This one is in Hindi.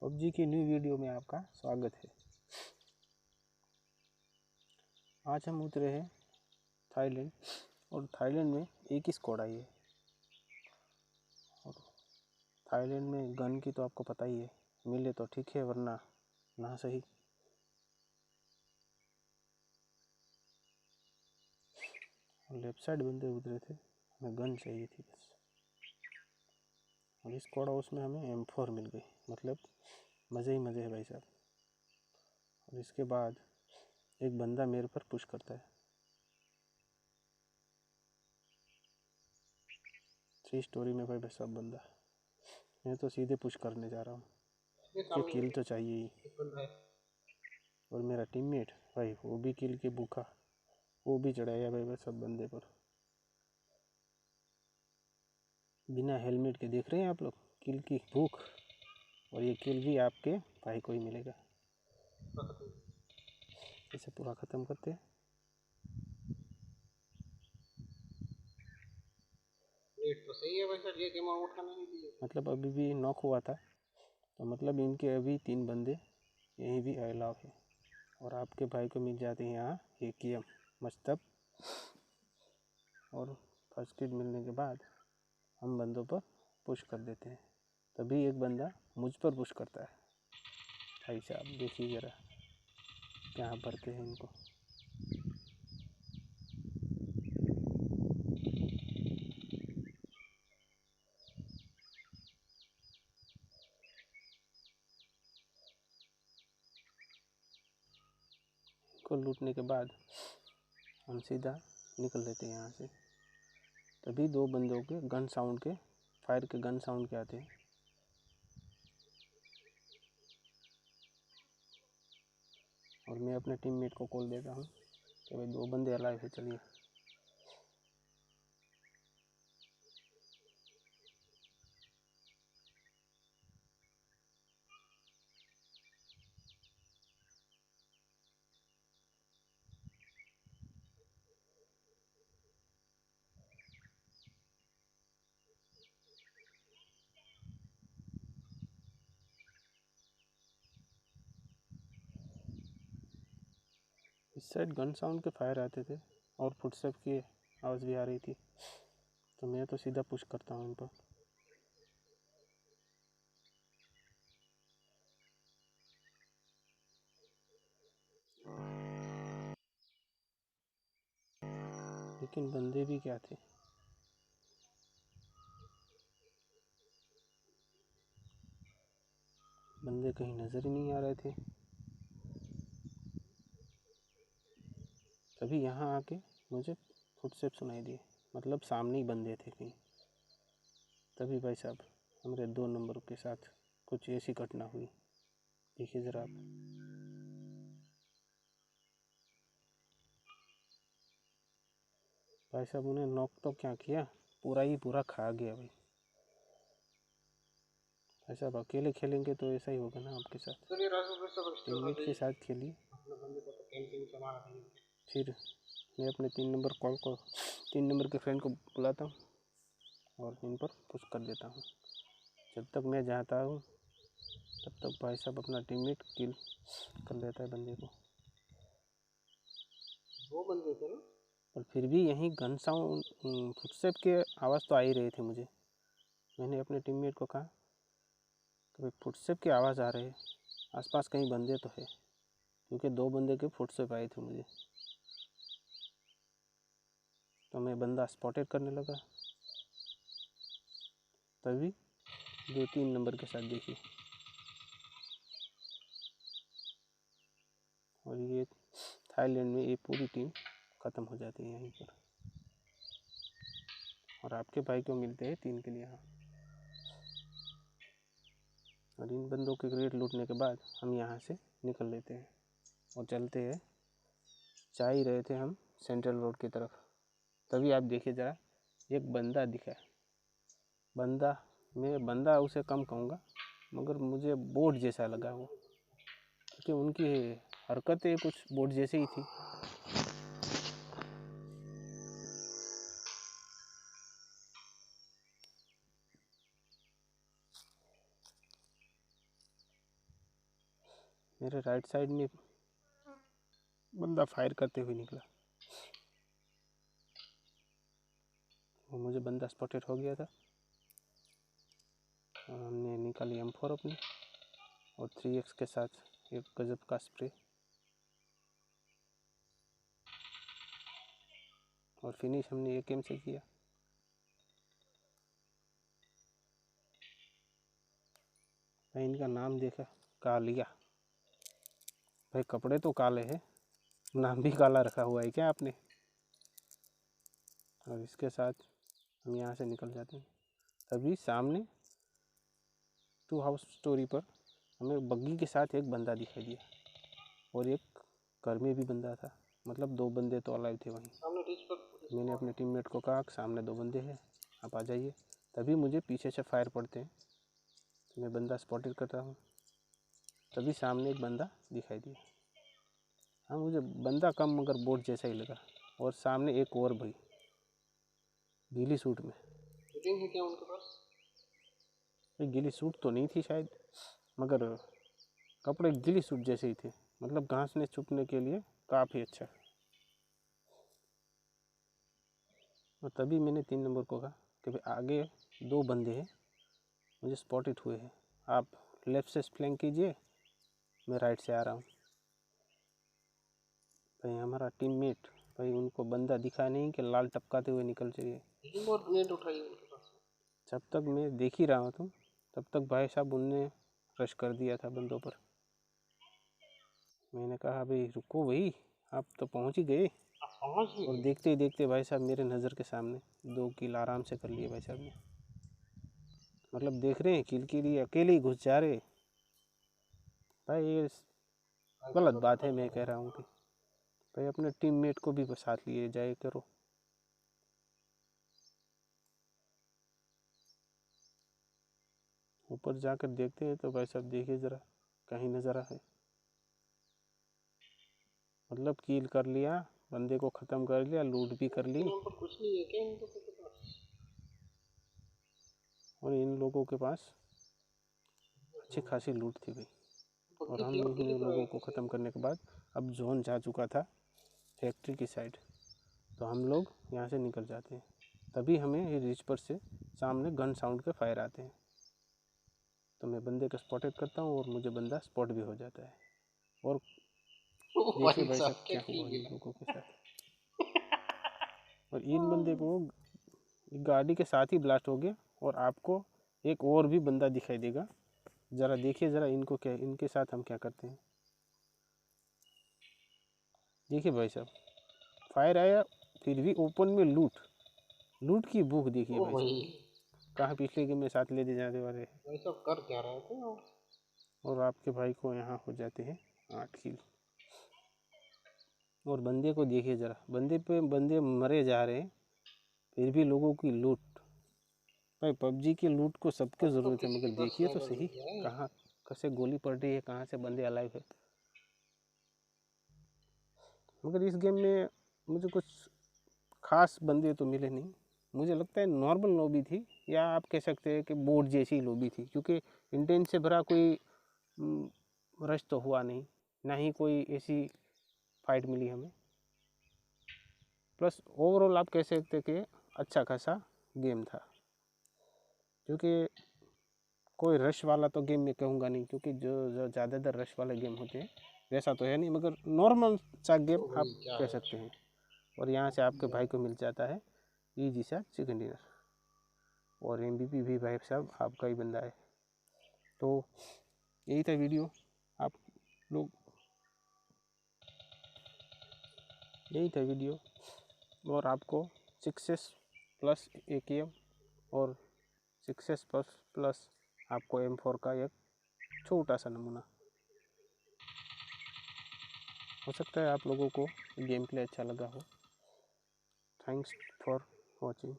पबजी की न्यू वीडियो में आपका स्वागत है। आज हम उतरे हैं थाईलैंड और थाईलैंड में एक ही स्क्वाड आई है। और थाईलैंड में गन की तो आपको पता ही है, मिले तो ठीक है वरना ना सही। लेफ्ट साइड बंदे उतरे थे, हमें गन चाहिए थी बस। और इस स्क्वाड हाउस में हमें M4 मिल गई, मतलब मज़े ही मज़े है भाई साहब। और इसके बाद एक बंदा मेरे पर पुश करता है। 3 स्टोरी में भाई सब बंदा, मैं तो सीधे पुश करने जा रहा हूँ कि किल तो चाहिए ही। और मेरा टीममेट भाई वो भी किल के भूखा, वो भी चढ़ाया भाई सब बंदे पर। बिना हेलमेट के देख रहे हैं आप लोग, किल की भूख। और ये किल भी आपके भाई को ही मिलेगा। इसे पूरा ख़त्म करते हैं। रेट तो सही है वैसे, ये गेम उठाना नहीं दिए। मतलब अभी भी नॉक हुआ था, तो मतलब इनके अभी 3 बंदे यहीं भी अलाव है। और आपके भाई को मिल जाते हैं यहाँ AKM मस्तब। और फर्स्ट किट मिलने के बाद हम बंदों पर पुश कर देते हैं। तभी एक बंदा मुझ पर पुश करता है। भाई साहब देखिए ज़रा क्या भरते हैं इनको। को लूटने के बाद हम सीधा निकल लेते हैं यहाँ से। तभी 2 बंदों के गन साउंड के, फायर के गन साउंड के आते हैं। और मैं अपने टीममेट को कॉल देता हूँ कि भाई 2 बंदे अलाइव है, चलिए। इस साइड गन साउंड के फायर आते थे और फुटस्टेप की आवाज़ भी आ रही थी, तो मैं तो सीधा पुश करता हूँ इन पर। लेकिन बंदे भी क्या थे, बंदे कहीं नज़र ही नहीं आ रहे थे। तभी यहाँ आके मुझे फुटस्टेप सुनाई दिए, मतलब सामने ही बंदे थे कहीं। तभी भाई साहब हमारे 2 नंबर के साथ कुछ ऐसी घटना हुई, देखिए ज़रा आप। भाई साहब उन्हें नॉक तो क्या किया, पूरा ही पूरा खा गया भाई। भाई साहब अकेले खेलेंगे तो ऐसा ही होगा ना आपके साथ, टीममेट के साथ खेलिए। फिर मैं अपने 3 नंबर कॉल को 3 नंबर के फ्रेंड को बुलाता हूँ और इन पर पुश कर देता हूँ। जब तक मैं जाता हूँ तब तक भाई साहब अपना टीममेट किल कर देता है बंदे को। 2 बंदे थे ना। और फिर भी यहीं गन साउंड, फुटस्टेप के आवाज़ तो आ ही रहे थे मुझे। मैंने अपने टीममेट को कहा कि भाई फुटस्टेप की आवाज़ आ रही है, आसपास कहीं बंदे तो है, क्योंकि 2 बंदे के फुटस्टेप आए थे मुझे। तो मैं बंदा स्पॉटेड करने लगा, तभी 2-3 नंबर के साथ देखिए। और ये थाईलैंड में ये पूरी टीम ख़त्म हो जाती है यहीं पर। और आपके भाई को मिलते हैं 3 के लिए यहाँ। और इन बंदों के रेट लूटने के बाद हम यहाँ से निकल लेते हैं और चलते हैं। जा ही रहे थे हम सेंट्रल रोड की तरफ, तभी आप देखिए ज़रा एक बंदा दिखा। बंदा, मैं बंदा उसे कम कहूँगा, मगर मुझे बोट जैसा लगा वो, क्योंकि उनकी हरकतें कुछ बोट जैसे ही थी। मेरे राइट साइड में बंदा फायर करते हुए निकला और मुझे बंदा स्पॉटेड हो गया था। और हमने निकाली M4 अपनी और 3x के साथ एक गजब का स्प्रे और फिनिश हमने एक एम से किया। भाई इनका नाम देखा, कालिया। भाई कपड़े तो काले हैं, नाम भी काला रखा हुआ है क्या आपने? और इसके साथ हम यहाँ से निकल जाते हैं। तभी सामने 2 हाउस स्टोरी पर हमें बग्गी के साथ एक बंदा दिखाई दिया और एक घर में भी बंदा था, मतलब 2 बंदे तो अलाइव थे वहीं। सामने रीच पर मैंने अपने टीममेट को कहा कि सामने 2 बंदे हैं, आप आ जाइए। तभी मुझे पीछे से फायर पड़ते हैं, तो मैं बंदा स्पॉटेड कर रहा हूँ। तभी सामने एक बंदा दिखाई दिया। हाँ, मुझे बंदा कम मगर बोट जैसा ही लगा। और सामने एक और भाई गीली सूट में। शूटिंग है क्या उनके पास? गीली सूट तो नहीं थी शायद, मगर कपड़े गीली सूट जैसे ही थे, मतलब घासने छुपने के लिए काफ़ी अच्छा। और तभी मैंने 3 नंबर को कहा कि भाई आगे 2 बंदे हैं, मुझे स्पॉटेड हुए हैं, आप लेफ़्ट से फ्लैंक कीजिए, मैं राइट से आ रहा हूँ। भाई हमारा टीममेट, भाई उनको बंदा दिखा नहीं कि लाल टपकाते हुए निकल चाहिए। और नेट उठाई उनके पास। जब तक मैं देख ही रहा था तब तक भाई साहब उनने रश कर दिया था बंदों पर। मैंने कहा भाई रुको भाई, आप तो पहुंच ही गए। और देखते ही देखते भाई साहब मेरे नज़र के सामने 2 किल आराम से कर लिए भाई साहब ने। मतलब देख रहे हैं किल के लिए अकेले ही घुस जा रहे। भाई ये गलत बात है, मैं कह रहा हूँ कि भाई अपने टीममेट को भी साथ लिए जाए करो। ऊपर जाकर देखते हैं तो भाई साहब देखिए ज़रा, कहीं नज़ारा है। मतलब किल कर लिया, बंदे को ख़त्म कर लिया, लूट भी कर ली। कुछ नहीं है क्या इन लोगों के पास? और इन लोगों के पास अच्छी खासी लूट थी भाई। और हम इन लोगों को ख़त्म करने के बाद अब जोन जा चुका था फैक्ट्री की साइड, तो हम लोग यहाँ से निकल जाते हैं। तभी हमें ये रिच पर से सामने गन साउंड के फायर आते हैं, तो मैं बंदे को स्पॉटेड करता हूँ और मुझे बंदा स्पॉट भी हो जाता है। और देखिए भाई साहब क्या हुआ इन लोगों के साथ। और इन बंदे को गाड़ी के साथ ही ब्लास्ट हो गया। और आपको एक और भी बंदा दिखाई देगा, ज़रा देखिए ज़रा इनको, क्या इनके साथ हम क्या करते हैं। देखिए भाई साहब फायर आया, फिर भी ओपन में लूट की भूख देखिए भाई साहब। कहाँ पिछले गेम में साथ ले जाने वाले भाई साहब कर क्या रहे थे? और आपके भाई को यहाँ हो जाते हैं 8 किल। और बंदे को देखिए ज़रा, बंदे पे बंदे मरे जा रहे हैं, फिर भी लोगों की लूट। भाई पबजी की लूट को सबकी ज़रूरत है, मगर देखिए तो सही कहाँ कैसे गोली पड़ रही है, कहाँ से बंदे अलाइव है। मगर इस गेम में मुझे कुछ खास बंदे तो मिले नहीं। मुझे लगता है नॉर्मल लॉबी थी, या आप कह सकते हैं कि बोर्ड जैसी लॉबी थी, क्योंकि इंटेंस से भरा कोई रश तो हुआ नहीं, ना ही कोई ऐसी फाइट मिली हमें। प्लस ओवरऑल आप कह सकते हैं कि अच्छा खासा गेम था, क्योंकि कोई रश वाला तो गेम मैं कहूँगा नहीं, क्योंकि जो ज़्यादातर रश वाले गेम होते हैं वैसा तो है नहीं, मगर नॉर्मल सा गेम आप कह सकते हैं। और यहाँ से आपके भाई को मिल जाता है ईजी सा चिकन डिनर, और MVP भी भाई साहब आपका ही बंदा है। तो यही था वीडियो, आप लोग यही था वीडियो। और आपको 6S प्लस AKM और 6S प्लस आपको M4 का एक छोटा सा नमूना। हो सकता है आप लोगों को गेम प्ले अच्छा लगा हो। Thanks for watching.